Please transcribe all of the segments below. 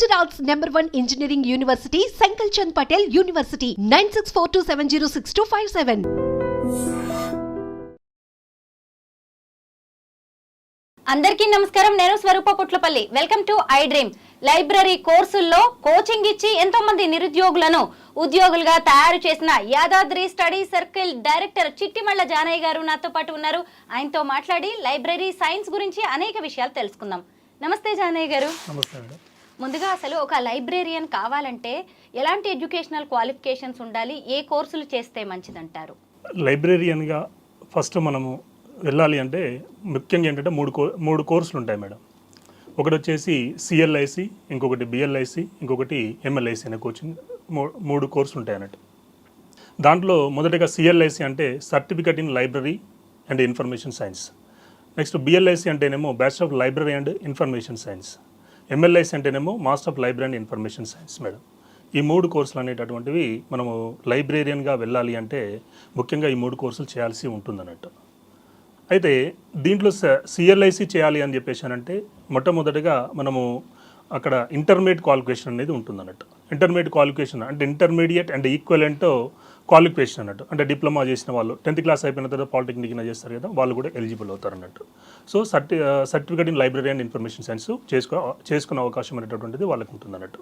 Gujarat's #1 engineering university, Sankal Chand Patel University, 9642706257. అందరికీ నమస్కారం. నేను Swaroopa Puttlapalli. Welcome to I dream. Library కోర్సుల్లో కోచింగ్ ఇచ్చి ఎంతో మంది నిరుద్యోగులను ఉద్యోగులుగా తయారు చేసిన Yadadri study circle director Chittimalla Janaiah గారు నాతో పాటు ఉన్నారు. ఆయనతో మాట్లాడి లైబ్రరీ సైన్స్ గురించి అనేక విషయాలు తెలుసుకుందాం. నమస్తే జానయ్య గారు. ముందుగా అసలు ఒక లైబ్రేరియన్ కావాలంటే ఎలాంటి ఎడ్యుకేషనల్ క్వాలిఫికేషన్స్ ఉండాలి, ఏ కోర్సులు చేస్తే మంచిదంటారు? లైబ్రేరియన్గా ఫస్ట్ మనము వెళ్ళాలి అంటే ముఖ్యంగా ఏంటంటే మూడు కోర్సులు ఉంటాయి మేడం. ఒకటి వచ్చేసి సిఎల్ఐసి, ఇంకొకటి బిఎల్ఐసి, ఇంకొకటి ఎంఎల్ఐసి అనే కోచింగ్ మూడు కోర్సులు ఉంటాయి అన్నట్టు. దాంట్లో మొదటగా సిఎల్ఐసి అంటే certificate in library and information science. Next BLIC అంటేనేమో bachelor of library and information science. MLIC అంటేనేమో master of library and information science madam. ఈ మూడు కోర్సులు అనేటటువంటివి మనము లైబ్రేరియన్గా వెళ్ళాలి అంటే ముఖ్యంగా ఈ మూడు కోర్సులు చేయాల్సి ఉంటుందన్నట్టు. అయితే దీంట్లో సిఎల్ఐసి చేయాలి అని చెప్పేసానంటే మొట్టమొదటిగా మనము అక్కడ ఇంటర్మీడియట్ క్వాలిఫికేషన్ అనేది ఉంటుందన్నట్టు. ఇంటర్మీడియట్ క్వాలిఫికేషన్ అంటే ఇంటర్మీడియట్ అండ్ ఈక్వలెంట్ క్వాలిఫికేషన్ అన్నట్టు. అంటే డిప్లొమా చేసిన వాళ్ళు 10th క్లాస్ అయిపోయిన తర్వాత పాలిటెక్నిక్ చేస్తారు కదా, వాళ్ళు కూడా ఎలిజిబుల్ అవుతారు అన్నట్టు. So certificate in library and information science చేసుకునే అవకాశం అనేటటువంటిది వాళ్ళకు ఉంటుంది అన్నట్టు.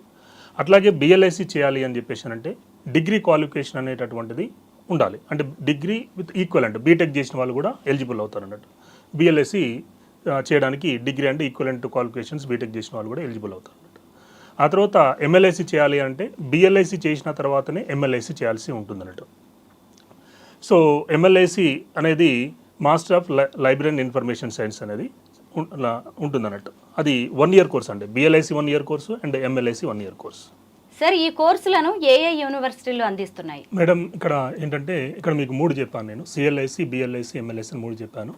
అట్లాగే బిఎల్ఐసి చేయాలి అని చెప్పేసానంటే డిగ్రీ క్వాలిఫికేషన్ అనేటటువంటిది ఉండాలి. అంటే డిగ్రీ విత్ ఈక్వలెంట్ బీటెక్ చేసిన వాళ్ళు కూడా ఎలిజిబుల్ అవుతారు అన్నట్టు. బిఎల్ఐసి చేయడానికి degree and equivalent qualifications BTech చేసిన వాళ్ళు కూడా ఎలిజిబుల్ అవుతారు అన్నట్టు. ఆ తర్వాత ఎంఎల్ఐసి చేయాలి అంటే బిఎల్ఐసి చేసిన తర్వాతనే ఎంఎల్ఐసి చేయాల్సి ఉంటుంది అన్నట్టు. సో ఎంఎల్ఐసి అనేది master of library and information science అనేది ఉంటుందన్నట్టు. అది 1 year కోర్స్ అండి. BLIC 1 year course and MLIC 1 year course. Sir, ఈ కోర్సులను ఏ యూనివర్సిటీలు అందిస్తున్నాయి? మేడం ఇక్కడ ఏంటంటే ఇక్కడ మీకు 3 చెప్పాను నేను. సిఎల్ఐసి, బిఎల్ఐసి, ఎంఎల్ఐసి 3 చెప్పాను.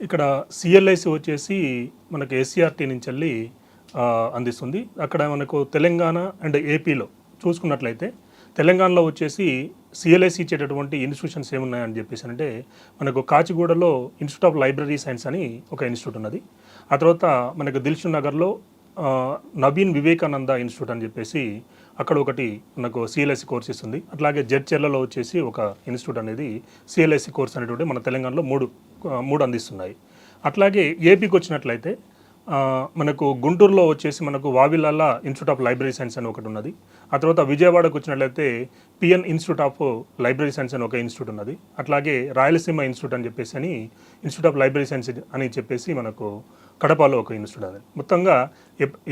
ఇక్కడ సిఎల్ఐసి వచ్చేసి మనకు ఎస్సీఆర్టీ నుంచి వెళ్ళి అందిస్తుంది. అక్కడ మనకు తెలంగాణ అండ్ ఏపీలో చూసుకున్నట్లయితే తెలంగాణలో వచ్చేసి సిఎల్ఐసి ఇచ్చేటటువంటి ఇన్స్టిట్యూషన్స్ ఏమున్నాయని చెప్పేసి అంటే మనకు కాచిగూడలో ఇన్స్టిట్యూట్ ఆఫ్ లైబ్రరీ సైన్స్ అని ఒక ఇన్స్టిట్యూట్ ఉన్నది. ఆ తర్వాత మనకు దిల్షుక్ నగర్లో నవీన్ వివేకానంద ఇన్స్టిట్యూట్ అని చెప్పేసి అక్కడ ఒకటి మనకు సిఎల్ఐసి కోర్స్ ఇస్తుంది. అట్లాగే జడ్చెర్లలో వచ్చేసి ఒక ఇన్స్టిట్యూట్ అనేది సిఎల్ఐసి కోర్స్ అనేటువంటి మన తెలంగాణలో మూడు అందిస్తున్నాయి. అట్లాగే ఏపీకి వచ్చినట్లయితే మనకు గుంటూరులో వచ్చేసి మనకు Vavilala institute of library science అని ఒకటి ఉన్నది. ఆ తర్వాత విజయవాడకు వచ్చినట్లయితే PN institute of library science అని ఒక ఇన్స్టిట్యూట్ ఉన్నది. అట్లాగే రాయలసీమ ఇన్స్టిట్యూట్ అని చెప్పేసి ఇన్స్టిట్యూట్ ఆఫ్ లైబ్రరీ సైన్స్ అని చెప్పేసి మనకు కడపలో ఒక ఇన్స్టిట్యూట్ అది. మొత్తంగా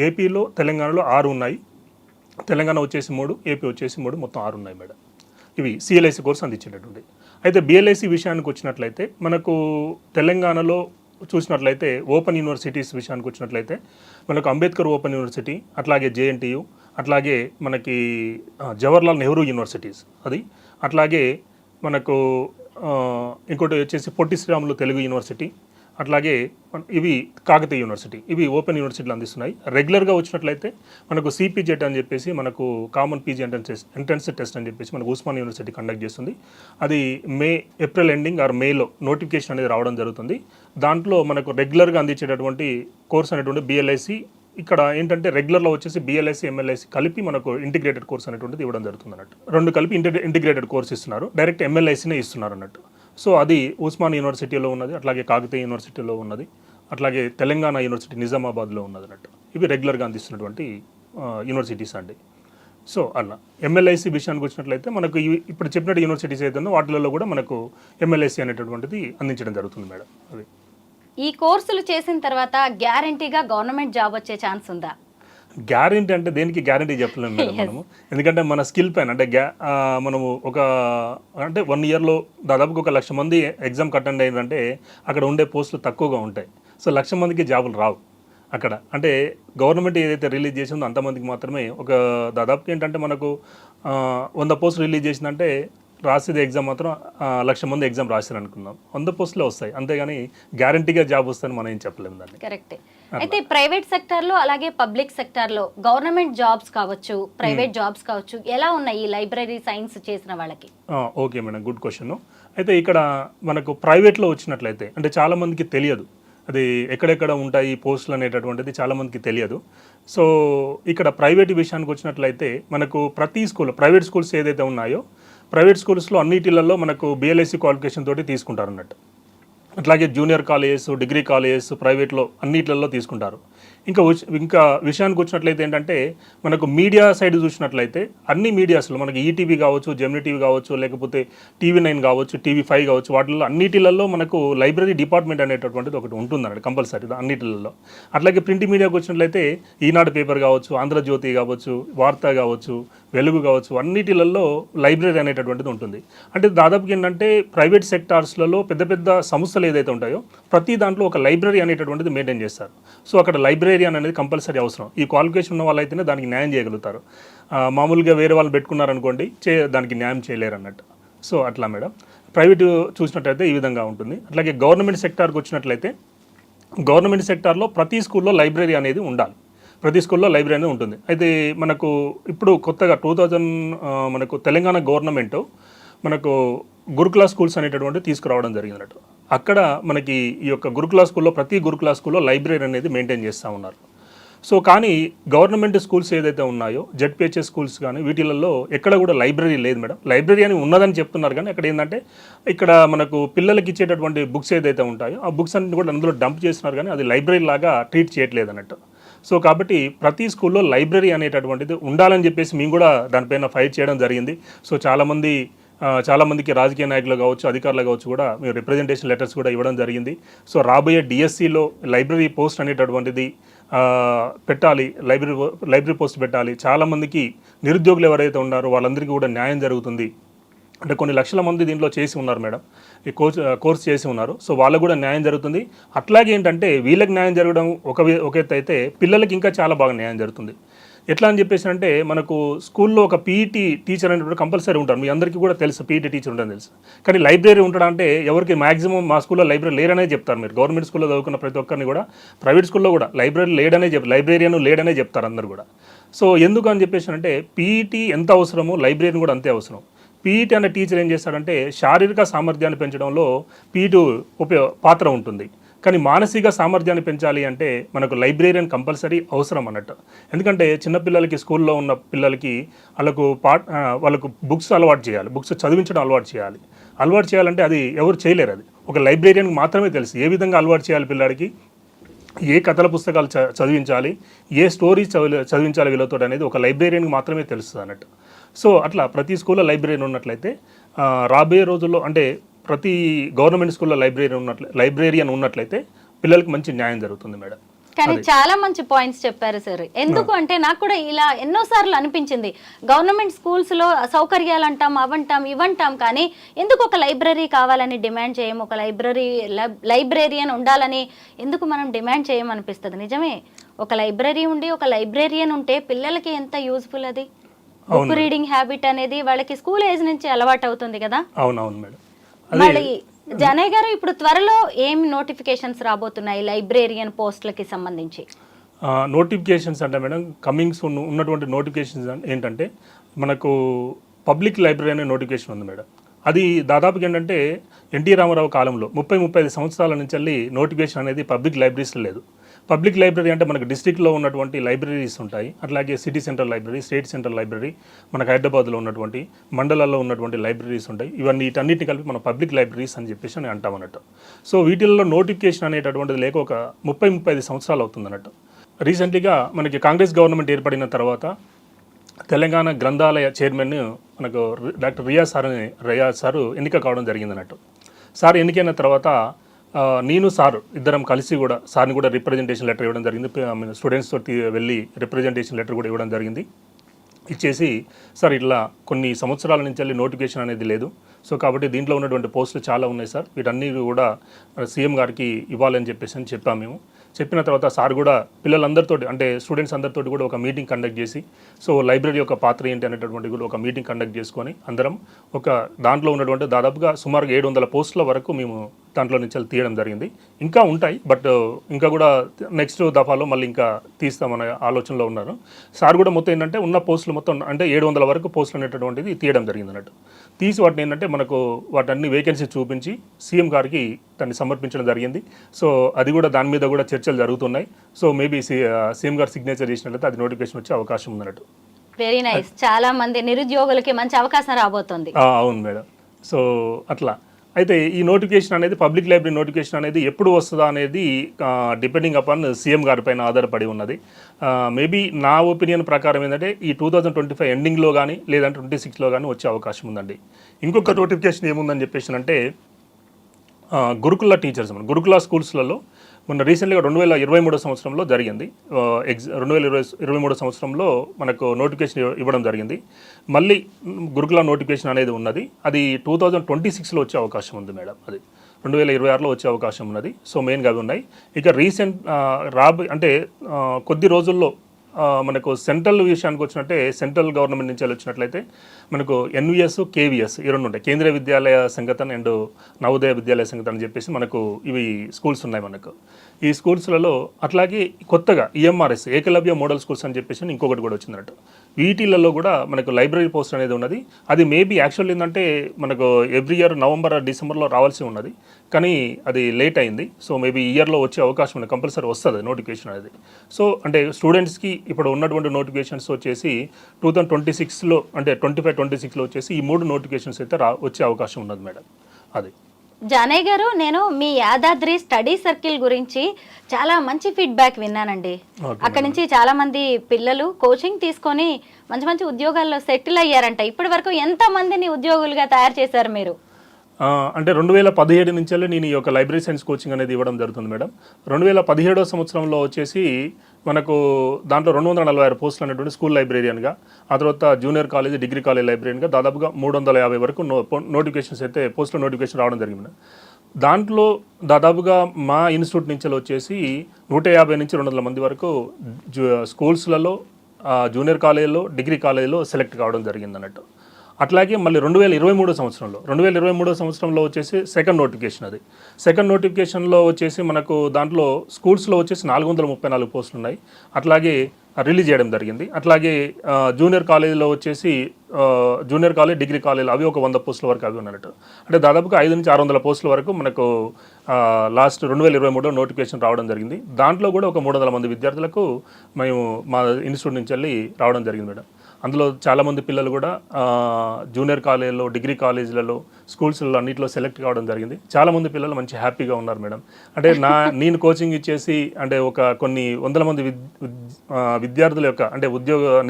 ఏపీలో తెలంగాణలో 6 ఉన్నాయి. తెలంగాణ వచ్చేసి 3, ఏపీ వచ్చేసి 3, మొత్తం 6 ఉన్నాయి మేడం. ఇవి సిఎల్ఐసి కోర్స్ అందించేటటువంటి. అయితే బిఎల్ఐసి విషయానికి వచ్చినట్లయితే మనకు తెలంగాణలో చూసినట్లయితే ఓపెన్ యూనివర్సిటీస్ విషయానికి వచ్చినట్లయితే మనకు అంబేద్కర్ ఓపెన్ యూనివర్సిటీ, అట్లాగే జేఎన్టీయు, అట్లాగే మనకి జవహర్లాల్ నెహ్రూ యూనివర్సిటీస్ అది, అట్లాగే మనకు ఇంకోటి వచ్చేసి పొట్టి శ్రీరాములు తెలుగు యూనివర్సిటీ, అట్లాగే ఇవి కాకతీయ యూనివర్సిటీ, ఇవి ఓపెన్ యూనివర్సిటీలు అందిస్తున్నాయి. రెగ్యులర్గా వచ్చినట్లయితే మనకు సిపిజెట్ అని చెప్పేసి మనకు కామన్ పీజీ ఎంట్రన్స్ టెస్ట్ అని చెప్పేసి మనకు ఉస్మాన్ యూనివర్సిటీ కండక్ట్ చేస్తుంది. అది ఏప్రిల్ ఎండింగ్ ఆర్ మేలో నోటిఫికేషన్ అనేది రావడం జరుగుతుంది. దాంట్లో మనకు రెగ్యులర్గా అందించేటటువంటి కోర్స్ అనేటువంటి బిఎల్ఐసి. ఇక్కడ ఏంటంటే రెగ్యులర్లో వచ్చేసి బిఎల్ఐసి, ఎంఎల్ఐసి కలిపి మనకు ఇంటిగ్రేటెడ్ కోర్స్ అనేటువంటిది ఇవ్వడం జరుగుతుంది అన్నట్టు. 2 కలిపి ఇంటిగ్రేటెడ్ కోర్స్ ఇస్తున్నారు. డైరెక్ట్ ఎంఎల్ఐసినే ఇస్తున్నారు అన్నట్టు. సో అది ఉస్మాన్ యూనివర్సిటీలో ఉన్నది, అట్లాగే కాకతీయ యూనివర్సిటీలో ఉన్నది, అట్లాగే తెలంగాణ యూనివర్సిటీ నిజామాబాద్లో ఉన్నది అన్నట్టు. ఇవి రెగ్యులర్గా అందిస్తున్నటువంటి యూనివర్సిటీస్ అండి. సో అలా ఎంఎల్ఐసి విషయానికి వచ్చినట్లయితే మనకు ఇప్పుడు చెప్పినట్టు యూనివర్సిటీస్ ఏదైనా వాటిలలో కూడా మనకు ఎంఎల్ఐసి అనేటటువంటిది అందించడం జరుగుతుంది మేడం. అది ఈ కోర్సులు చేసిన తర్వాత గ్యారంటీగా గవర్నమెంట్ జాబ్ వచ్చే ఛాన్స్ ఉందా? గ్యారంటీ అంటే దేనికి గ్యారంటీ చెప్పలేము మేడం మనము. ఎందుకంటే మన స్కిల్ పైన అంటే మనము ఒక అంటే 1 yearలో దాదాపుగా 1,00,000 మంది ఎగ్జామ్ అటెండ్ అయ్యిందంటే అక్కడ ఉండే పోస్టులు తక్కువగా ఉంటాయి. సో 1,00,000 మందికి జాబులు రావు అక్కడ. అంటే గవర్నమెంట్ ఏదైతే రిలీజ్ చేసిందో అంతమందికి మాత్రమే ఒక దాదాపుగా ఏంటంటే మనకు 100 పోస్టులు రిలీజ్ చేసిందంటే రాసేది ఎగ్జామ్ మాత్రం 1,00,000 మంది ఎగ్జామ్ రాశారు అనుకుందాం, 100 పోస్టులే వస్తాయి. అంతేగాని గ్యారంటీగా జాబ్ వస్తుందని మనం ఏం చెప్పలేము దాన్ని. కరెక్టే. అయితే ప్రైవేట్ సెక్టార్లో అలాగే పబ్లిక్ సెక్టార్లో గవర్నమెంట్ జాబ్స్ కావచ్చు, ప్రైవేట్ జాబ్స్ కావచ్చు, ఎలా ఉన్నాయి ఈ లైబ్రరీ సైన్స్ చేసిన వాళ్ళకి? Okay madam, good question. అయితే ఇక్కడ మనకు ప్రైవేట్లో వచ్చినట్లయితే అంటే చాలా మందికి తెలియదు. అది ఎక్కడెక్కడ ఉంటాయి ఈ పోస్టులు అనేటటువంటిది చాలామందికి తెలియదు. సో ఇక్కడ ప్రైవేట్ విషయానికి వచ్చినట్లయితే మనకు ప్రతి స్కూల్ ప్రైవేట్ స్కూల్స్ ఏదైతే ఉన్నాయో ప్రైవేట్ స్కూల్స్లో అన్నిటిలలో మనకు బిఎల్ఎస్సి క్వాలిఫికేషన్ తోటి తీసుకుంటారు అన్నట్టు. అట్లాగే జూనియర్ కాలేజెస్, డిగ్రీ కాలేజెస్ ప్రైవేట్లో అన్నిట్లలో తీసుకుంటారు. ఇంకా విషయానికి వచ్చినట్లయితే ఏంటంటే మనకు మీడియా సైడ్ చూసినట్లయితే అన్ని మీడియాస్లో మనకి ఈటీవీ కావచ్చు, జెమినీ టీవీ కావచ్చు, లేకపోతే టీవీ9 కావచ్చు, టీవీ5 కావచ్చు, వాటిల్లో అన్నిటిలలో మనకు లైబ్రరీ డిపార్ట్మెంట్ అనేటటువంటిది ఒకటి ఉంటుంది అన్నట్టు కంపల్సరీ అన్నిటిలలో. అట్లాగే ప్రింట్ మీడియాకి వచ్చినట్లయితే ఈనాడు పేపర్ కావచ్చు, ఆంధ్రజ్యోతి కావచ్చు, వార్త కావచ్చు, వెలుగు కావచ్చు, అన్నిటిలలో లైబ్రరీ అనేటటువంటిది ఉంటుంది. అంటే దాదాపుగా ఏంటంటే ప్రైవేట్ సెక్టార్స్లలో పెద్ద పెద్ద సంస్థలు ఏదైతే ఉంటాయో ప్రతి దాంట్లో ఒక లైబ్రరీ అనేటటువంటిది మెయింటైన్ చేస్తారు. సో అక్కడ లైబ్రేరియన్ అనేది కంపల్సరీ అవసరం. ఈ క్వాలిఫికేషన్ ఉన్న వాళ్ళైతేనే దానికి న్యాయం చేయగలుగుతారు. మామూలుగా వేరే వాళ్ళు పెట్టుకున్నారనుకోండి దానికి న్యాయం చేయలేరు అన్నట్టు. సో అట్లా మేడం. ప్రైవేటు చూసినట్లయితే ఈ విధంగా ఉంటుంది. అట్లాగే గవర్నమెంట్ సెక్టార్కి వచ్చినట్లయితే గవర్నమెంట్ సెక్టార్లో ప్రతి స్కూల్లో లైబ్రరీ అనేది ఉండాలి. ప్రతి స్కూల్లో లైబ్రరీ అనేది ఉంటుంది. అయితే మనకు ఇప్పుడు కొత్తగా 2000 మనకు తెలంగాణ గవర్నమెంట్ మనకు గురుకుల స్కూల్స్ అనేటటువంటి తీసుకురావడం జరిగినట్టు. అక్కడ మనకి ఈ యొక్క గురుకుల స్కూల్లో ప్రతి గురుకుల స్కూల్లో లైబ్రరీ అనేది మెయింటైన్ చేస్తూ ఉన్నారు. సో కానీ గవర్నమెంట్ స్కూల్స్ ఏదైతే ఉన్నాయో జెడ్పిహెచ్ఎస్ స్కూల్స్ కానీ వీటిలలో ఎక్కడ కూడా లైబ్రరీ లేదు మేడం. లైబ్రరీ అని ఉన్నదని చెప్తున్నారు కానీ అక్కడ ఏంటంటే ఇక్కడ మనకు పిల్లలకి ఇచ్చేటటువంటి బుక్స్ ఏదైతే ఉంటాయో ఆ బుక్స్ అన్ని కూడా అందులో డంప్ చేస్తున్నారు కానీ అది లైబ్రరీ లాగా ట్రీట్ చేయట్లేదు అన్నట్టు. సో కాబట్టి ప్రతి స్కూల్లో లైబ్రరీ అనేటటువంటిది ఉండాలని చెప్పేసి మేము కూడా దానిపైన ఫైట్ చేయడం జరిగింది. సో చాలామందికి రాజకీయ నాయకులు కావచ్చు, అధికారులు కావచ్చు కూడా మేము రిప్రజెంటేషన్ లెటర్స్ కూడా ఇవ్వడం జరిగింది. సో రాబోయే డిఎస్సిలో లైబ్రరీ పోస్ట్ అనేటటువంటిది పెట్టాలి, లైబ్రరీ పోస్ట్ పెట్టాలి. చాలామందికి నిరుద్యోగులు ఎవరైతే ఉన్నారో వాళ్ళందరికీ కూడా న్యాయం జరుగుతుంది. అంటే కొన్ని లక్షల మంది దీంట్లో చేసి ఉన్నారు మేడం, ఈ కోర్స్ చేసి ఉన్నారు. సో వాళ్ళకు కూడా న్యాయం జరుగుతుంది. అట్లాగే ఏంటంటే వీళ్ళకి న్యాయం జరగడం ఒక ఎత్తు అయితే పిల్లలకి ఇంకా చాలా బాగా న్యాయం జరుగుతుంది. ఎట్లా అని చెప్పేసి అంటే మనకు స్కూల్లో ఒక పీఈటీ టీచర్ అనేటువంటి కంపల్సరీ ఉంటారు. మీ అందరికీ కూడా తెలుసు పీఈటీ టీచర్ ఉంటుందని తెలుసు. కానీ లైబ్రరీ ఉంటాడా అంటే ఎవరికి మ్యాక్సిమం మా స్కూల్లో లైబ్రరీ లేరనే చెప్తారు. మీరు గవర్నమెంట్ స్కూల్లో చదువుకున్న ప్రతి ఒక్కరిని కూడా ప్రైవేట్ స్కూల్లో కూడా లైబ్రరీయన్ లేడనే చెప్తారు అందరు కూడా. సో ఎందుకు అని చెప్పేసి అంటే పీఈటీ ఎంత అవసరమో లైబ్రరీని కూడా అంతే అవసరం. పీఈటీ అనే టీచర్ ఏం చేస్తాడంటే శారీరక సామర్థ్యాన్ని పెంచడంలో పీఈటీ పాత్ర ఉంటుంది. కానీ మానసిక సామర్థ్యాన్ని పెంచాలి అంటే మనకు లైబ్రేరియన్ కంపల్సరీ అవసరం అన్నట్టు. ఎందుకంటే చిన్నపిల్లలకి స్కూల్లో ఉన్న పిల్లలకి వాళ్ళకు బుక్స్ అలవాటు చేయాలి, బుక్స్ చదివించడం అలవాటు చేయాలంటే అది ఎవరు చేయలేరు. అది ఒక లైబ్రేరియన్కి మాత్రమే తెలుసు ఏ విధంగా అలవాటు చేయాలి పిల్లాడికి, ఏ కథల పుస్తకాలు చదివించాలి, ఏ స్టోరీస్ చదివించాలి వీళ్ళతో అనేది ఒక లైబ్రేరియన్కి మాత్రమే తెలుస్తుంది అన్నట్టు. సో అట్లా ప్రతి స్కూల్లో లైబ్రరీ ఉన్నట్లయితే రాబోయే రోజుల్లో అంటే ప్రతి గవర్నమెంట్ స్కూల్లో లైబ్రేరియన్ ఉన్నట్లయితే పిల్లలకి మంచి న్యాయం జరుగుతుంది మేడం. కానీ చాలా మంచి పాయింట్స్ చెప్పారు సార్. ఎందుకు అంటే నాకు కూడా ఇలా ఎన్నోసార్లు అనిపించింది, గవర్నమెంట్ స్కూల్స్లో సౌకర్యాలు అంటాం, అవంటాం ఇవంటాం, కానీ ఎందుకు ఒక లైబ్రరీ కావాలని డిమాండ్ చేయం, ఒక లైబ్రేరియన్ ఉండాలని ఎందుకు మనం డిమాండ్ చేయమనిపిస్తుంది. నిజమే, ఒక లైబ్రరీ ఉండి ఒక లైబ్రేరియన్ ఉంటే పిల్లలకి ఎంత యూజ్ఫుల్. అది బుక్ రీడింగ్ హ్యాబిట్ అనేది వాళ్ళకి స్కూల్ ఏజ్ నుంచి అలవాటు అవుతుంది కదా. అవునవును మేడం. మళ్ళీ జనయ్ గారు, ఇప్పుడు త్వరలో ఏం నోటిఫికేషన్స్ రాబోతున్నాయి లైబ్రేరియన్ పోస్టులకి సంబంధించి? నోటిఫికేషన్స్ అంటే మేడం కమింగ్స్ ఉన్నటువంటి నోటిఫికేషన్స్ ఏంటంటే మనకు పబ్లిక్ లైబ్రరీ అనే నోటిఫికేషన్ ఉంది మేడం. అది దాదాపుగా ఏంటంటే ఎన్టీ రామారావు కాలంలో 30-35 సంవత్సరాల నుంచి వెళ్ళి నోటిఫికేషన్ అనేది పబ్లిక్ లైబ్రరీస్లో లేదు. పబ్లిక్ లైబ్రరీ అంటే మనకు డిస్ట్రిక్ట్లో ఉన్నటువంటి లైబ్రరీస్ ఉంటాయి, అట్లాగే city central library, state central library, మనకు హైదరాబాద్లో ఉన్నటువంటి మండలాల్లో ఉన్నటువంటి లైబ్రరీస్ ఉంటాయి. వీటన్నిటిని కలిపి మనం పబ్లిక్ లైబ్రరీస్ అని చెప్పేసి అని అంటాం అన్నట్టు. సో వీటిల్లో నోటిఫికేషన్ అనేటటువంటిది లేక ఒక 30-35 సంవత్సరాలు అవుతుంది అన్నట్టు. రీసెంట్లీగా మనకి కాంగ్రెస్ గవర్నమెంట్ ఏర్పడిన తర్వాత తెలంగాణ గ్రంథాలయ చైర్మన్ మనకు డాక్టర్ రియాజ్ సారు ఎన్నిక కావడం జరిగింది అన్నట్టు. సార్ ఎన్నికైన తర్వాత నేను సార్ ఇద్దరం కలిసి కూడా సార్ని కూడా రిప్రజెంటేషన్ లెటర్ ఇవ్వడం జరిగింది. స్టూడెంట్స్ తోటి వెళ్ళి రిప్రజెంటేషన్ లెటర్ కూడా ఇవ్వడం జరిగింది. ఇచ్చేసి సార్ ఇట్లా కొన్ని సంవత్సరాల నుంచి వెళ్ళి నోటిఫికేషన్ అనేది లేదు, సో కాబట్టి దీంట్లో ఉన్నటువంటి పోస్టులు చాలా ఉన్నాయి సార్, వీటన్నీ కూడా సీఎం గారికి ఇవ్వాలని చెప్పేసి అని చెప్పాము. మేము చెప్పిన తర్వాత సార్ కూడా పిల్లలందరితో అంటే స్టూడెంట్స్ అందరితో కూడా ఒక మీటింగ్ కండక్ట్ చేసి సో లైబ్రరీ యొక్క పాత్ర ఏంటి అనేటటువంటి కూడా ఒక మీటింగ్ కండక్ట్ చేసుకొని అందరం ఒక దాంట్లో ఉన్నటువంటి దాదాపుగా సుమారుగా 700 పోస్టుల వరకు మేము దాంట్లో నుంచి తీయడం జరిగింది. ఇంకా ఉంటాయి, బట్ ఇంకా కూడా నెక్స్ట్ దఫాలో మళ్ళీ ఇంకా తీస్తామనే ఆలోచనలో ఉన్నారు. సార్ కూడా మొత్తం ఏంటంటే ఉన్న పోస్టులు మొత్తం అంటే 700 వరకు పోస్టులు అనేటటువంటిది తీయడం జరిగింది అన్నట్టు. తీసి వాటిని ఏంటంటే మనకు వాటన్ని వేకెన్సీ చూపించి సీఎం గారికి దాన్ని సమర్పించడం జరిగింది. సో అది కూడా దాని మీద కూడా చర్చలు జరుగుతున్నాయి. సో మేబీ సీఎం గారు సిగ్నేచర్ చేసినట్లయితే అది నోటిఫికేషన్ వచ్చే అవకాశం ఉందన్నట్టు. Very nice. చాలా మంది నిరుద్యోగులకి మంచి అవకాశం రాబోతుంది. అవును మేడం. సో అట్లా అయితే ఈ నోటిఫికేషన్ అనేది పబ్లిక్ లైబ్రరీ నోటిఫికేషన్ అనేది ఎప్పుడు వస్తుందా అనేది డిపెండింగ్ అపాన్ సీఎం గారి పైన ఆధారపడి ఉన్నది. మేబీ నా ఒపీనియన్ ప్రకారం ఏంటంటే ఈ 2025 ఎండింగ్లో కానీ లేదంటే 26లో కానీ వచ్చే అవకాశం ఉందండి. ఇంకొక నోటిఫికేషన్ ఏముందని చెప్పేసి అంటే గురుకుల టీచర్స్ గురుకుల స్కూల్స్లలో మొన్న రీసెంట్గా 2023 సంవత్సరంలో జరిగింది. 2023 సంవత్సరంలో మనకు నోటిఫికేషన్ ఇవ్వడం జరిగింది. మళ్ళీ గురుకుల నోటిఫికేషన్ అనేది ఉన్నది. అది 2026లో వచ్చే అవకాశం ఉంది మేడం. అది 2026లో వచ్చే అవకాశం ఉన్నది. సో మెయిన్గా అవి ఉన్నాయి. ఇక రీసెంట్ అంటే కొద్ది రోజుల్లో మనకు సెంట్రల్ విషయానికి వచ్చినట్టే సెంట్రల్ గవర్నమెంట్ నుంచి వచ్చినట్లయితే మనకు ఎన్విఎస్, కేవీఎస్ ఈ రెండు ఉంటాయి. కేంద్రీయ విద్యాలయ సంఘటన అండ్ నవోదయ విద్యాలయ సంఘటన అని చెప్పేసి మనకు ఇవి స్కూల్స్ ఉన్నాయి మనకు. ఈ స్కూల్స్లలో అట్లాగే కొత్తగా ఈఎంఆర్ఎస్ ఏకలవ్య మోడల్ స్కూల్స్ అని చెప్పేసి ఇంకొకటి కూడా వచ్చిందన్నట్టు. వీటిలలో కూడా మనకు లైబ్రరీ పోస్ట్ అనేది ఉన్నది. అది మేబీ యాక్చువల్ ఏంటంటే మనకు ఎవ్రీ ఇయర్ నవంబర్ డిసెంబర్లో రావాల్సి ఉన్నది, కానీ అది లేట్ అయింది. సో మేబీ ఇయర్లో వచ్చే అవకాశం ఉంది, కంపల్సరీ వస్తుంది నోటిఫికేషన్ అనేది. సో అంటే స్టూడెంట్స్కి ఇప్పుడు ఉన్నటువంటి నోటిఫికేషన్స్ వచ్చేసి 2026లో అంటే 25-26లో వచ్చేసి ఈ 3 నోటిఫికేషన్స్ అయితే వచ్చే అవకాశం ఉన్నది మేడం. అది జానయ్య గారు, నేను మీ యాదాద్రి స్టడీ సర్కిల్ గురించి చాలా మంచి ఫీడ్బ్యాక్ విన్నానండి. అక్కడి నుంచి చాలా మంది పిల్లలు కోచింగ్ తీసుకొని మంచి మంచి ఉద్యోగాల్లో సెటిల్ అయ్యారంట. ఇప్పటి వరకు ఎంత మందిని ఉద్యోగులుగా తయారు చేశారు మీరు? అంటే 2017 నుంచి నేను ఈ యొక్క లైబ్రరీ సైన్స్ కోచింగ్ అనేది ఇవ్వడం జరుగుతుంది మేడం. 2017 సంవత్సరంలో వచ్చేసి మనకు దాంట్లో 246 పోస్టులు అనేటువంటి స్కూల్ లైబ్రరీయన్గా, ఆ తర్వాత జూనియర్ కాలేజ్, డిగ్రీ కాలేజ్ లైబ్రరీయన్గా దాదాపుగా 350 వరకు నోటిఫికేషన్స్ అయితే పోస్టుల నోటిఫికేషన్ రావడం జరిగింది. దాంట్లో దాదాపుగా మా ఇన్స్టిట్యూట్ నుంచి వచ్చేసి 150 నుంచి 200 మంది వరకు స్కూల్స్లలో, జూనియర్ కాలేజీలో, డిగ్రీ కాలేజీలో సెలెక్ట్ కావడం జరిగింది అన్నట్టు. అట్లాగే మళ్ళీ 2023 సంవత్సరంలో వచ్చేసి సెకండ్ నోటిఫికేషన్. అది సెకండ్ నోటిఫికేషన్లో వచ్చేసి మనకు దాంట్లో స్కూల్స్లో వచ్చేసి 434 పోస్టులు ఉన్నాయి, అట్లాగే రిలీజ్ చేయడం జరిగింది. అట్లాగే జూనియర్ కాలేజీలో వచ్చేసి జూనియర్ కాలేజ్, డిగ్రీ కాలేజీలో అవి ఒక 100 పోస్టుల వరకు అవి ఉన్నట్టు. అంటే దాదాపుగా 500 నుంచి 600 పోస్టుల వరకు మనకు లాస్ట్ 2023లో నోటిఫికేషన్ రావడం జరిగింది. దాంట్లో కూడా ఒక 300 మంది విద్యార్థులకు మేము మా ఇన్స్టిట్యూట్ నుంచి వెళ్ళి రావడం జరిగింది మేడం. అందులో చాలామంది పిల్లలు కూడా జూనియర్ కాలేజీలో, డిగ్రీ కాలేజీలలో, స్కూల్స్లో అన్నింటిలో సెలెక్ట్ కావడం జరిగింది. చాలామంది పిల్లలు మంచి హ్యాపీగా ఉన్నారు మేడం. అంటే నేను కోచింగ్ ఇచ్చేసి అంటే ఒక కొన్ని వందల మంది విద్యార్థుల యొక్క అంటే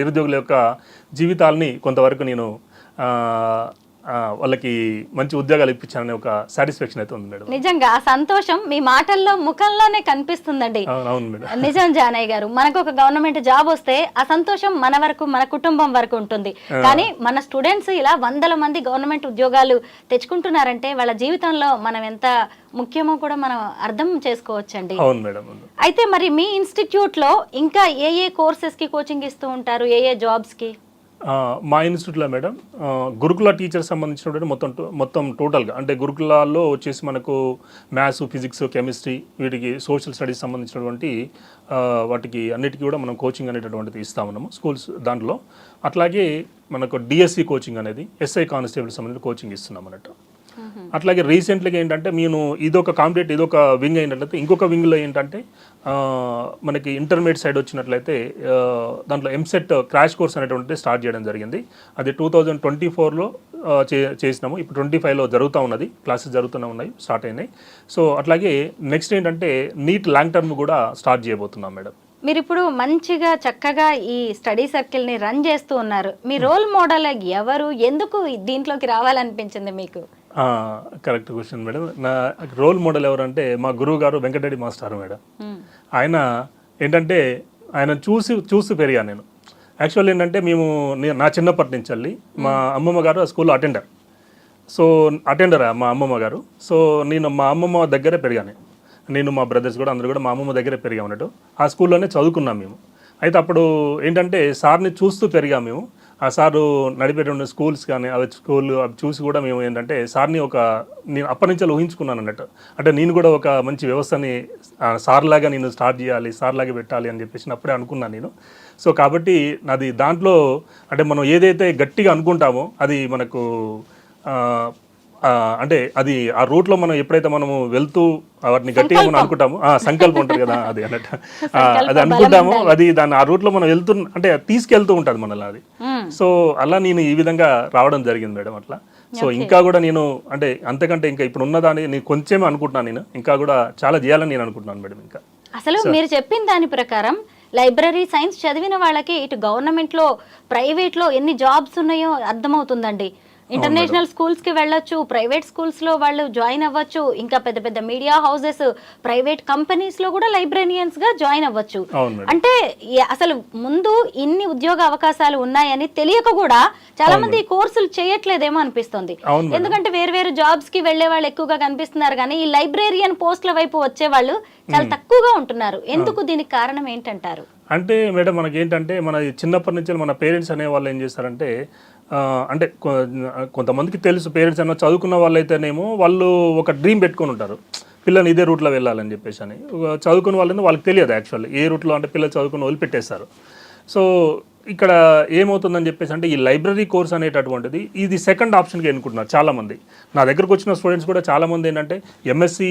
నిరుద్యోగుల యొక్క జీవితాలని కొంతవరకు నేను వాళ్ళకి మంచి ఉద్యోగాలు ఇప్పించాననే ఒక సాటిస్ఫాక్షన్ అయితే ఉంది మేడం. నిజంగా ఆ సంతోషం మీ మాటల్లో, ముఖంలోనే కనిపిస్తుందండి. అవును మేడం. నిజం జానయ్య గారు, మనకు ఒక గవర్నమెంట్ జాబ్ వస్తే ఆ సంతోషం మన వరకు, మన కుటుంబం వరకు ఉంటుంది. కానీ మన స్టూడెంట్స్ ఇలా 100 మంది గవర్నమెంట్ ఉద్యోగాలు తెచ్చుకుంటున్నారంటే వాళ్ళ జీవితంలో మనం ఎంత ముఖ్యమో కూడా మనం అర్థం చేసుకోవచ్చండి. అవును మేడం. అయితే మరి మీ ఇన్స్టిట్యూట్ లో ఇంకా ఏ కోర్సెస్ కి కోచింగ్ ఇస్తూ ఉంటారు, ఏ జాబ్స్ కి? మా ఇన్స్టిట్యూట్లో మేడం గురుకుల టీచర్ సంబంధించినటువంటి మొత్తం టోటల్గా అంటే గురుకులాల్లో వచ్చేసి మనకు మ్యాథ్స్, ఫిజిక్స్, కెమిస్ట్రీ, వీటికి సోషల్ స్టడీస్ సంబంధించినటువంటి వాటికి అన్నిటికీ కూడా మనం కోచింగ్ అనేటటువంటిది ఇస్తా ఉన్నాము స్కూల్స్ దాంట్లో. అట్లాగే మనకు డిఎస్సి కోచింగ్ అనేది ఎస్ఐ కానిస్టేబుల్ సంబంధించిన కోచింగ్ ఇస్తున్నాం అన్నట్టు. అట్లాగే రీసెంట్గా ఏంటంటే నేను ఇదొక వింగ్ అయినట్లయితే ఇంకొక వింగ్లో ఏంటంటే మనకి ఇంటర్మీడియట్ సైడ్ వచ్చినట్లయితే దాంట్లో ఎంసెట్ క్రాష్ కోర్స్ అనేటువంటి స్టార్ట్ చేయడం జరిగింది. అది 2024లో చేసినాము. ఇప్పుడు 25లో జరుగుతూ ఉన్నది, క్లాసెస్ జరుగుతూనే ఉన్నాయి, స్టార్ట్ అయినాయి. సో అట్లాగే నెక్స్ట్ ఏంటంటే నీట్ లాంగ్ టర్మ్ కూడా స్టార్ట్ చేయబోతున్నాం మేడం. మీరు ఇప్పుడు మంచిగా చక్కగా ఈ స్టడీ సర్కిల్ని రన్ చేస్తూ ఉన్నారు. మీ రోల్ మోడల్ ఎవరు, ఎందుకు దీంట్లోకి రావాలనిపించింది మీకు? Correct question madam. నా రోల్ మోడల్ ఎవరంటే మా గురువు గారు వెంకటరెడ్డి మాస్టర్ మేడం. ఆయన ఏంటంటే ఆయన చూసి పెరిగాను నేను. యాక్చువల్ ఏంటంటే నా చిన్నప్పటి నుంచి వెళ్ళి మా అమ్మమ్మ గారు ఆ స్కూల్లో అటెండర్ మా అమ్మమ్మ గారు. సో నేను మా అమ్మమ్మ దగ్గరే పెరిగాను. నేను మా బ్రదర్స్ కూడా అందరూ కూడా మా అమ్మమ్మ దగ్గరే పెరిగామన్నట్టు. ఆ స్కూల్లోనే చదువుకున్నాం మేము. అయితే అప్పుడు ఏంటంటే సార్ని చూస్తూ పెరిగాం మేము. ఆ సారు నడిపేటువంటి స్కూల్స్ కానీ అవి అవి చూసి కూడా మేము ఏంటంటే సార్ని నేను అప్పటి నుంచి ఊహించుకున్నాను అన్నట్టు. అంటే నేను కూడా ఒక మంచి వ్యవస్థని సార్ లాగా నేను స్టార్ట్ చేయాలి, సార్ లాగా పెట్టాలి అని చెప్పేసి అప్పుడే అనుకున్నాను నేను. సో కాబట్టి నాది దాంట్లో అంటే మనం ఏదైతే గట్టిగా అనుకుంటామో అది మనకు అంటే అది ఆ రూట్లో మనం ఎప్పుడైతే మనము వెళ్తూ వాటిని గట్టిగా మనం అనుకుంటామో సంకల్పం ఉంటుంది కదా అది అన్నట్టు అది అనుకుంటామో అది దాన్ని ఆ రూట్లో మనం అంటే తీసుకెళ్తూ ఉంటుంది మనల్ని అది. సో అలా నేను ఈ విధంగా రావడం జరిగింది మేడం అట్లా. సో ఇంకా కూడా నేను అంటే అంతకంటే ఇంకా ఇప్పుడు ఉన్నదాన్ని నేను కొంచెమే అనుకుంటున్నాను, నేను ఇంకా కూడా చాలా చేయాలని నేను అనుకుంటున్నాను మేడం. ఇంకా అసలు మీరు చెప్పిన దాని ప్రకారం లైబ్రరీ సైన్స్ చదివిన వాళ్ళకి ఇటు గవర్నమెంట్లో ప్రైవేట్లో ఎన్ని జాబ్స్ ఉన్నాయో అర్థమవుతుందండి. ఇంటర్నేషనల్ స్కూల్స్కి వెళ్ళొచ్చు, ప్రైవేట్ స్కూల్స్లో వాళ్ళు జాయిన్ అవ్వచ్చు, ఇంకా పెద్ద పెద్ద మీడియా హౌసెస్, ప్రైవేట్ కంపెనీస్లో కూడా లైబ్రేరియన్స్గా జాయిన్ అవ్వచ్చు. అంటే అసలు ముందు ఇన్ని ఉద్యోగ అవకాశాలు ఉన్నాయని తెలియక కూడా చాలా మంది ఈ కోర్సులు చేయట్లేదేమో అనిపిస్తుంది. ఎందుకంటే వేరు జాబ్స్కి వెళ్లే వాళ్ళు ఎక్కువగా కనిపిస్తున్నారు, కానీ ఈ లైబ్రేరియన్ పోస్టుల వైపు వచ్చే వాళ్ళు చాలా తక్కువగా ఉంటున్నారు. ఎందుకు? దీనికి కారణం ఏంటంటారు? అంటే మేడం మనకి ఏంటంటే మన చిన్నప్పటి నుంచి మన పేరెంట్స్ అనే వాళ్ళు ఏం చేస్తారంటే అంటే కొంతమందికి తెలుసు, పేరెంట్స్ అన్న చదువుకున్న వాళ్ళు అయితేనేమో వాళ్ళు ఒక డ్రీమ్ పెట్టుకొని ఉంటారు, పిల్లల్ని ఇదే రూట్లో వెళ్ళాలని చెప్పేసి అని. చదువుకున్న వాళ్ళకి తెలియదు యాక్చువల్లీ ఏ రూట్లో, అంటే పిల్లలు చదువుకుని వదిలిపెట్టేస్తారు. సో ఇక్కడ ఏమవుతుందని చెప్పేసి అంటే ఈ లైబ్రరీ కోర్స్ అనేటటువంటిది ఇది సెకండ్ ఆప్షన్గా ఎన్నుకుంటున్నారు చాలామంది. నా దగ్గరకు వచ్చిన స్టూడెంట్స్ కూడా చాలామంది ఏంటంటే ఎంఎస్సి,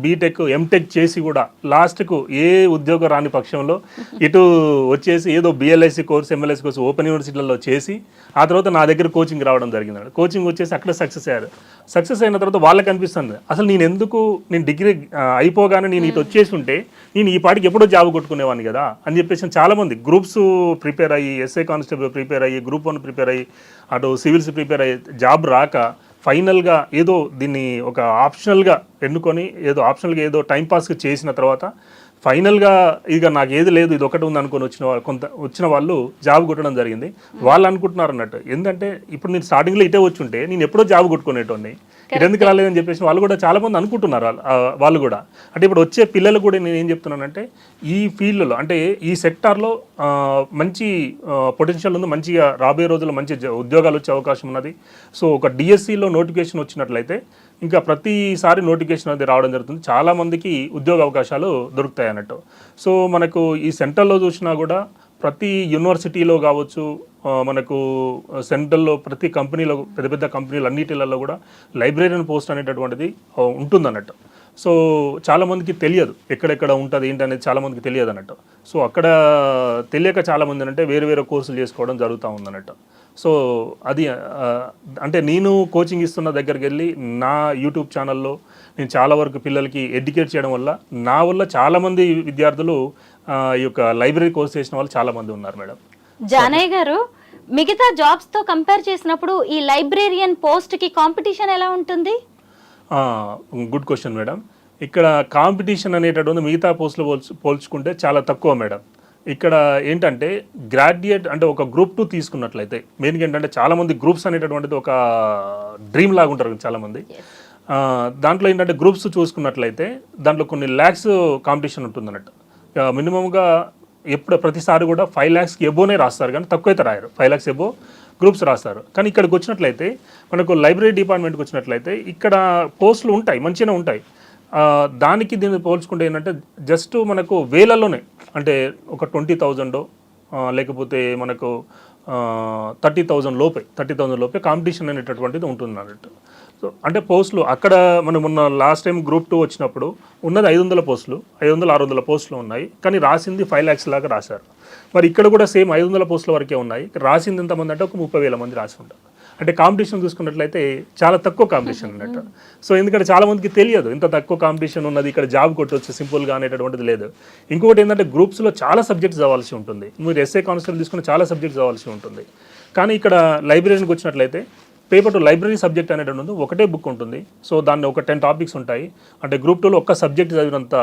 బీటెక్, ఎంటెక్ చేసి కూడా లాస్ట్కు ఏ ఉద్యోగం రాని పక్షంలో ఇటు వచ్చేసి ఏదో BLIC course, MLIC course open యూనివర్సిటీలలో చేసి ఆ తర్వాత నా దగ్గర కోచింగ్ రావడం జరిగింది. కోచింగ్ వచ్చేసి అక్కడ సక్సెస్ అయ్యారు. సక్సెస్ అయిన తర్వాత వాళ్ళకి అనిపిస్తుంది అసలు నేను డిగ్రీ అయిపోగానే నేను ఇటు వచ్చేసి ఉంటే నేను ఈ పాటికి ఎప్పుడో జాబ్ కొట్టుకునేవాడిని కదా అని చెప్పేసి చాలామంది గ్రూప్స్ ప్రిపేర్ అయ్యి, ఎస్ఐ కానిస్టేబుల్ ప్రిపేర్ అయ్యి, గ్రూప్ 1 ప్రిపేర్ అయ్యి, అటు సివిల్స్ ప్రిపేర్ అయ్యి జాబ్ రాక ఫైనల్గా ఏదో దీన్ని ఒక ఆప్షనల్గా ఎన్నుకొని ఆప్షనల్గా ఏదో టైంపాస్కి చేసిన తర్వాత ఫైనల్గా ఇక నాకు ఏది లేదు ఇది ఒకటి ఉంది అనుకొని వచ్చిన వాళ్ళు జాబ్ కొట్టడం జరిగింది. వాళ్ళు అనుకుంటున్నారు అన్నట్టు ఏంటంటే ఇప్పుడు నేను స్టార్టింగ్లో ఇటే వచ్చి ఉంటే నేను ఎప్పుడో జాబ్ కొట్టుకునేటోని, ఇది ఎందుకు రాలేదని చెప్పేసి వాళ్ళు కూడా చాలామంది అనుకుంటున్నారు. వాళ్ళు కూడా అంటే ఇప్పుడు వచ్చే పిల్లలు కూడా నేను ఏం చెప్తున్నానంటే ఈ ఫీల్డ్లో అంటే ఈ సెక్టార్లో మంచి పొటెన్షియల్ ఉంది, మంచిగా రాబోయే రోజుల్లో మంచి ఉద్యోగాలు వచ్చే అవకాశం ఉన్నది. సో ఒక డిఎస్సిలో నోటిఫికేషన్ వచ్చినట్లయితే ఇంకా ప్రతిసారి నోటిఫికేషన్ అది రావడం జరుగుతుంది, చాలామందికి ఉద్యోగ అవకాశాలు దొరుకుతాయి అన్నట్టు. సో మనకు ఈ సెంట్రల్లో చూసినా కూడా ప్రతి యూనివర్సిటీలో కావచ్చు, మనకు సెంట్రల్లో ప్రతి కంపెనీలో పెద్ద పెద్ద కంపెనీలు అన్నిటిలలో కూడా లైబ్రేరియన్ పోస్ట్ అనేటటువంటిది ఉంటుందన్నట్టు. సో చాలామందికి తెలియదు ఎక్కడెక్కడ ఉంటుంది ఏంటి అనేది చాలామందికి తెలియదు అన్నట్టు. సో అక్కడ తెలియక చాలామంది అంటే వేరే కోర్సులు చేసుకోవడం జరుగుతూ ఉందన్నట్టు. సో అది అంటే నేను కోచింగ్ ఇస్తున్న దగ్గరికి వెళ్ళి నా యూట్యూబ్ ఛానల్లో నేను చాలా వరకు పిల్లలకి ఎడ్యుకేట్ చేయడం వల్ల నా వల్ల చాలామంది విద్యార్థులు ఈ యొక్క లైబ్రరీ కోర్స్ చేసిన వాళ్ళు చాలామంది ఉన్నారు మేడం. జానయ్య గారు, మిగతా జాబ్స్తో కంపేర్ చేసినప్పుడు ఈ లైబ్రేరియన్ పోస్ట్కి కాంపిటీషన్ ఎలా ఉంటుంది? Good question madam. ఇక్కడ కాంపిటీషన్ అనేటటువంటి మిగతా పోస్టులు పోల్చుకుంటే చాలా తక్కువ మేడం. ఇక్కడ ఏంటంటే గ్రాడ్యుయేట్ అంటే ఒక గ్రూప్ 2 తీసుకున్నట్లయితే మెయిన్గా ఏంటంటే చాలామంది గ్రూప్స్ అనేటటువంటిది ఒక డ్రీమ్ లాగా ఉంటారు చాలామంది. దాంట్లో ఏంటంటే గ్రూప్స్ చూసుకున్నట్లయితే దాంట్లో కొన్ని ల్యాక్స్ కాంపిటీషన్ ఉంటుందన్నట్టు. మినిమంగా ప్రతిసారి కూడా 5 lakhsకి ఎబోనే రాస్తారు, కానీ తక్కువైతే రాయరు. 5 lakhs ఎబో గ్రూప్స్ రాస్తారు. కానీ ఇక్కడికి వచ్చినట్లయితే మనకు లైబ్రరీ డిపార్ట్మెంట్కి వచ్చినట్లయితే ఇక్కడ పోస్టులు ఉంటాయి, మంచిగానే ఉంటాయి. దానికి దీన్ని పోల్చుకుంటే ఏంటంటే జస్ట్ మనకు వేలల్లోనే అంటే ఒక 20,000 లేకపోతే మనకు 30,000 లోపే కాంపిటీషన్ అనేటటువంటిది ఉంటుంది అన్నట్టు. సో అంటే పోస్టులు అక్కడ మనం మొన్న లాస్ట్ టైం గ్రూప్ 2 వచ్చినప్పుడు ఉన్నది 500 పోస్టులు, 500-600 పోస్టులు ఉన్నాయి, కానీ రాసింది 5 lakhs లాగా రాశారు. మరి ఇక్కడ కూడా సేమ్ 500 పోస్టుల వరకే ఉన్నాయి, రాసింది ఎంతమంది అంటే ఒక 30,000 మంది రాసి ఉంటారు. అంటే కాంపిటీషన్ చూసుకున్నట్లయితే చాలా తక్కువ కాంపిటీషన్ అన్నట్టు. సో ఎందుకంటే చాలామందికి తెలియదు ఇంత తక్కువ కాంపిటీషన్ ఉన్నది, ఇక్కడ జాబ్ కొట్టవచ్చు సింపుల్గా అనేటటువంటిది లేదు. ఇంకొకటి ఏంటంటే గ్రూప్స్లో చాలా సబ్జెక్ట్స్ చదవాల్సి ఉంటుంది. మీరు ఎస్ఏ కానిస్టేబుల్ తీసుకుని చాలా సబ్జెక్ట్స్ చదవాల్సి ఉంటుంది. కానీ ఇక్కడ లైబ్రరీకి వచ్చినట్లయితే పేపర్ టు లైబ్రరీ సబ్జెక్ట్ అనేటటువంటి ఒకటే బుక్ ఉంటుంది. సో దాన్ని ఒక 10 టాపిక్స్ ఉంటాయి. అంటే గ్రూప్ 2లో ఒక్క సబ్జెక్ట్ చదివినంత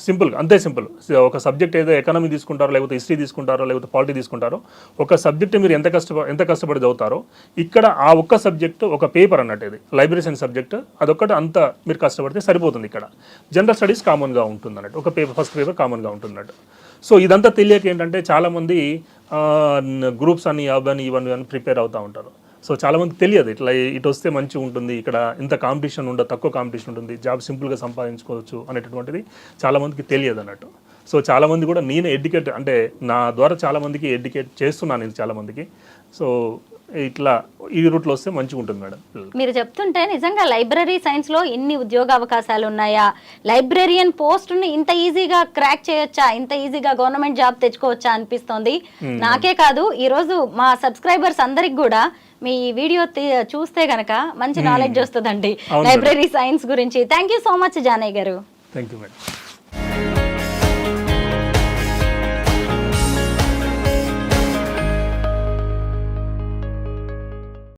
సింపుల్గా, అంతే సింపుల్. ఒక సబ్జెక్ట్ ఏదో ఎకనామీ తీసుకుంటారో, లేకపోతే హిస్టరీ తీసుకుంటారో, లేకపోతే పాలిటీ తీసుకుంటారో, ఒక సబ్జెక్ట్ మీరు ఎంత కష్టపడి చదువుతారో ఇక్కడ ఆ ఒక్క సబ్జెక్ట్ ఒక పేపర్ అన్నట్టు. ఇది లైబ్రరీ సైన్స్ సబ్జెక్ట్ అదొక్కటి అంత మీరు కష్టపడితే సరిపోతుంది. ఇక్కడ జనరల్ స్టడీస్ కామన్గా ఉంటుంది అన్నట్టు, ఒక పేపర్ ఫస్ట్ పేపర్ కామన్గా ఉంటుంది అన్నట్టు. సో ఇదంతా తెలియక ఏంటంటే చాలామంది గ్రూప్స్ అని అవన్నీ ఇవన్నీ అని ప్రిపేర్ అవుతూ ఉంటారు. సో చాలామంది తెలియదు ఇట్లా ఇటు వస్తే మంచిగా ఉంటుంది, ఇక్కడ ఇంత కాంపిటీషన్ ఉండదు, తక్కువ కాంపిటీషన్ ఉంటుంది, జాబ్ సింపుల్గా సంపాదించుకోవచ్చు అనేటటువంటిది చాలామందికి తెలియదు అన్నట్టు. సో చాలామంది కూడా నేను ఎడ్యుకేట్ అంటే నా ద్వారా చాలామందికి ఎడ్యుకేట్ చేస్తున్నాను నేను చాలామందికి. సో ఇట్లా ఈ రూట్లో వస్తే మంచిగా ఉంటుంది మేడం. మీరు చెప్తుంటే నిజంగా లైబ్రరీ సైన్స్ లో ఇన్ని ఉద్యోగ అవకాశాలు ఉన్నాయా, లైబ్రేరియన్ పోస్ట్ ని ఇంత ఈజీగా క్రాక్ చేయొచ్చా, ఇంత ఈజీగా గవర్నమెంట్ జాబ్ తెచ్చుకోవచ్చా అనిపిస్తోంది. నాకే కాదు, ఈ రోజు మా సబ్స్క్రైబర్స్ అందరికి కూడా మీ వీడియో చూస్తే గనక మంచి నాలెడ్జ్ వస్తుందండి లైబ్రరీ సైన్స్ గురించి. Thank you so much Janaiah గారు. Thank you madam.